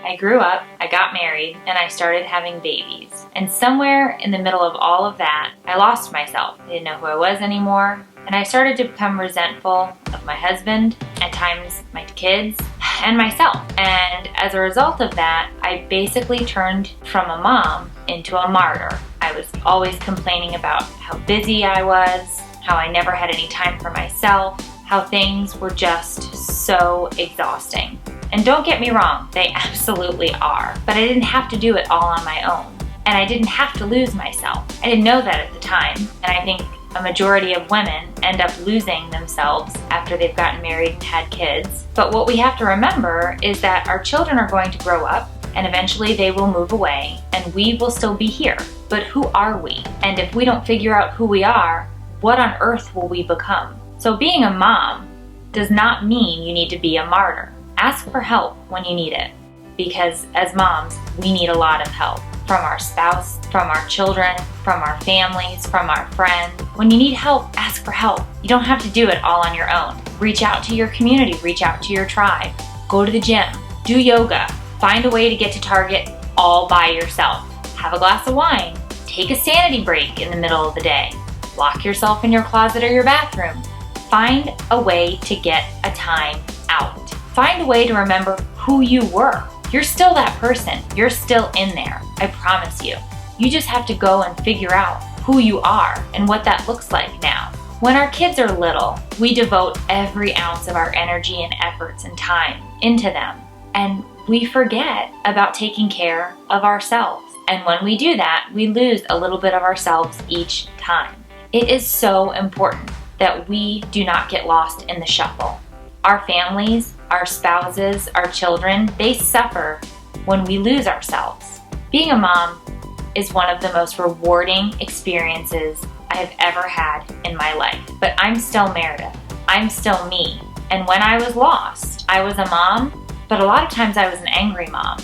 I grew up, I got married, and I started having babies. And somewhere in the middle of all of that, I lost myself. I didn't know who I was anymore. And I started to become resentful of my husband, at times my kids, and myself. And as a result of that, I basically turned from a mom into a martyr. I was always complaining about how busy I was, how I never had any time for myself, how things were just so exhausting. And don't get me wrong, they absolutely are. But I didn't have to do it all on my own. And I didn't have to lose myself. I didn't know that at the time. And I think a majority of women end up losing themselves after they've gotten married and had kids. But what we have to remember is that our children are going to grow up and eventually they will move away and we will still be here. But who are we? And if we don't figure out who we are, what on earth will we become? So being a mom does not mean you need to be a martyr. Ask for help when you need it, because as moms, we need a lot of help from our spouse, from our children, from our families, from our friends. When you need help, ask for help. You don't have to do it all on your own. Reach out to your community, reach out to your tribe, go to the gym, do yoga, find a way to get to Target all by yourself. Have a glass of wine, take a sanity break in the middle of the day, lock yourself in your closet or your bathroom. Find a way to get a time out. Find a way to remember who you were. You're still that person. You're still in there. I promise you. You just have to go and figure out who you are and what that looks like now. When our kids are little, we devote every ounce of our energy and efforts and time into them. And we forget about taking care of ourselves. And when we do that, we lose a little bit of ourselves each time. It is so important that we do not get lost in the shuffle. Our families, our spouses, our children, they suffer when we lose ourselves. Being a mom is one of the most rewarding experiences I have ever had in my life. But I'm still Meredith. I'm still me. And when I was lost, I was a mom, but a lot of times I was an angry mom.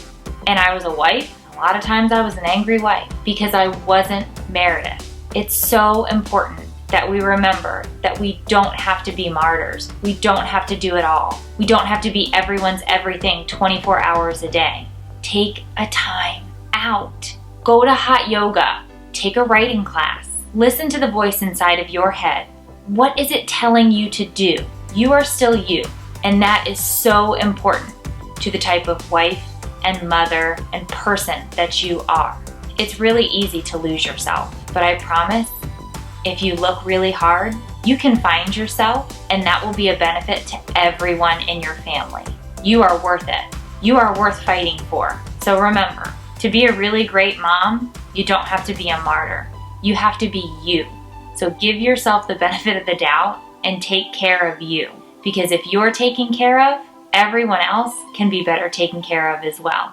And I was a wife. A lot of times I was an angry wife because I wasn't Meredith. It's so important that we remember that we don't have to be martyrs. We don't have to do it all. We don't have to be everyone's everything 24 hours a day. Take a time out. Go to hot yoga. Take a writing class. Listen to the voice inside of your head. What is it telling you to do? You are still you. And that is so important to the type of wife and mother and person that you are. It's really easy to lose yourself, but I promise, if you look really hard, you can find yourself, and that will be a benefit to everyone in your family. You are worth it. You are worth fighting for. So remember, to be a really great mom, you don't have to be a martyr. You have to be you. So give yourself the benefit of the doubt and take care of you. Because if you're taken care of, everyone else can be better taken care of as well.